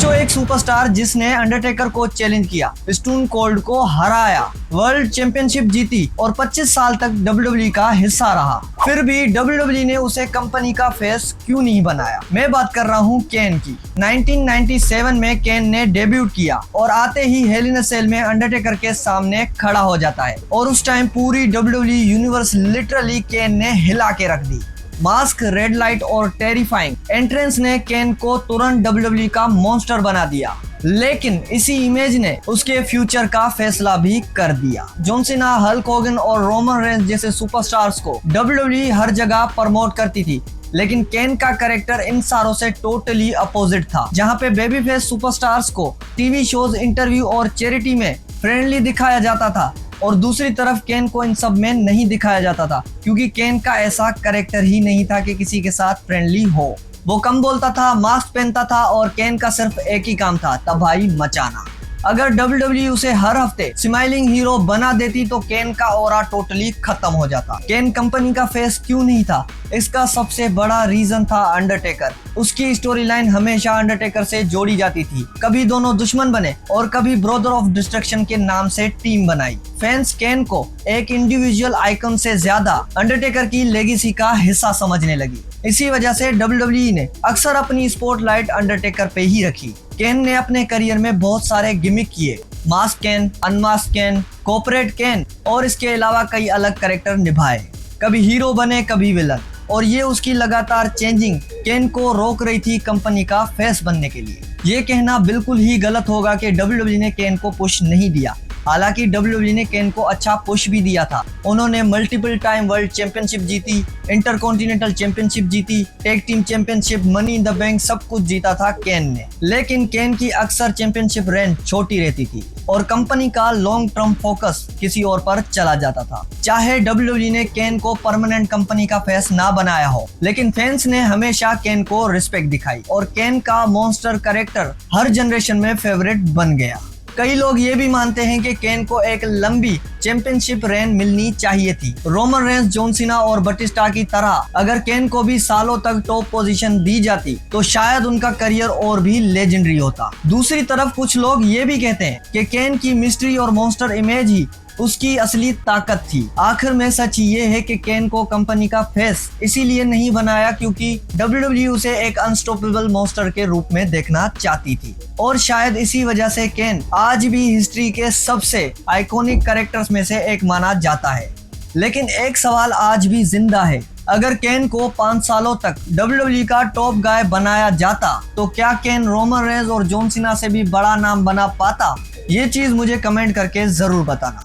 सोचो एक सुपरस्टार जिसने अंडरटेकर को चैलेंज किया, स्टोन कोल्ड को हराया, वर्ल्ड चैंपियनशिप जीती और 25 साल तक WWE का हिस्सा रहा, फिर भी WWE ने उसे कंपनी का फेस क्यों नहीं बनाया। मैं बात कर रहा हूँ केन की। 1997 में केन ने डेब्यूट किया और आते ही हेल इन अ सेल में अंडरटेकर के सामने खड़ा हो जाता है और उस टाइम पूरी WWE यूनिवर्स लिटरली केन ने हिला के रख दी। मास्क, रेड लाइट और टेरिफाइंग एंट्रेंस ने केन को तुरंत WWE का मॉन्स्टर बना दिया, लेकिन इसी इमेज ने उसके फ्यूचर का फैसला भी कर दिया। जॉन सीना, हल्क होगन और रोमन रेंस जैसे सुपरस्टार्स को WWE हर जगह प्रमोट करती थी, लेकिन केन का कैरेक्टर इन सारों से टोटली अपोजिट था। जहां पे बेबी फेस सुपरस्टार्स को टीवी शोज, इंटरव्यू और चैरिटी में फ्रेंडली दिखाया जाता था और दूसरी तरफ केन को इन सब में नहीं दिखाया जाता था, क्योंकि केन का ऐसा कैरेक्टर ही नहीं था कि किसी के साथ फ्रेंडली हो। वो कम बोलता था, मास्क पहनता था और केन का सिर्फ एक ही काम था, तबाही मचाना। अगर WWE उसे हर हफ्ते स्माइलिंग हीरो बना देती तो केन का ऑरा टोटली खत्म हो जाता। केन कंपनी का फेस क्यों नहीं था? इसका सबसे बड़ा रीजन था अंडरटेकर। उसकी स्टोरी लाइन हमेशा अंडरटेकर से जोड़ी जाती थी। कभी दोनों दुश्मन बने और कभी ब्रदर ऑफ डिस्ट्रक्शन के नाम से टीम बनाई। फैंस केन को एक इंडिविजुअल आइकन से ज्यादा अंडरटेकर की लेगेसी का हिस्सा समझने लगी। इसी वजह से WWE ने अक्सर अपनी स्पॉटलाइट अंडरटेकर पे ही रखी। केन ने अपने करियर में बहुत सारे गिमिक किए, मास्क केन, अनमास्क केन, कॉर्पोरेट केन और इसके अलावा कई अलग कैरेक्टर निभाए। कभी हीरो बने, कभी विलन, और ये उसकी लगातार चेंजिंग केन को रोक रही थी कंपनी का फेस बनने के लिए। ये कहना बिल्कुल ही गलत होगा कि WWE ने केन को पुश नहीं दिया। हालांकि WWE ने केन को अच्छा पुश भी दिया था। उन्होंने मल्टीपल टाइम वर्ल्ड चैंपियनशिप जीती, इंटरकॉन्टिनेंटल चैंपियनशिप जीती, tag team championship, money in the bank, सब कुछ जीता था केन ने। लेकिन केन की अक्सर चैंपियनशिप रेंज छोटी रहती थी और कंपनी का लॉन्ग टर्म फोकस किसी और पर चला जाता था। चाहे WWE ने केन को परमानेंट कंपनी का फेस ना बनाया हो, लेकिन फैंस ने हमेशा केन को रिस्पेक्ट दिखाई और केन का मॉन्स्टर कैरेक्टर हर जनरेशन में फेवरेट बन गया। कई लोग ये भी मानते हैं कि केन को एक लंबी चैंपियनशिप रेन मिलनी चाहिए थी। रोमन रेंस, जॉन सीना और बटिस्टा की तरह अगर केन को भी सालों तक टॉप पोजीशन दी जाती तो शायद उनका करियर और भी लेजेंडरी होता। दूसरी तरफ कुछ लोग ये भी कहते हैं कि केन की मिस्ट्री और मॉन्स्टर इमेज ही उसकी असली ताकत थी। आखिर में सच ये है कि केन को कंपनी का फेस इसीलिए नहीं बनाया क्योंकि WWE उसे एक अनस्टॉपेबल मॉन्स्टर के रूप में देखना चाहती थी, और शायद इसी वजह से केन आज भी हिस्ट्री के सबसे आइकॉनिक कैरेक्टर्स में से एक माना जाता है। लेकिन एक सवाल आज भी जिंदा है, अगर केन को 5 सालों तक WWE का टॉप गाय बनाया जाता तो क्या केन रोमन रेंस और जॉन सीना से भी बड़ा नाम बना पाता? ये चीज मुझे कमेंट करके जरूर बताना।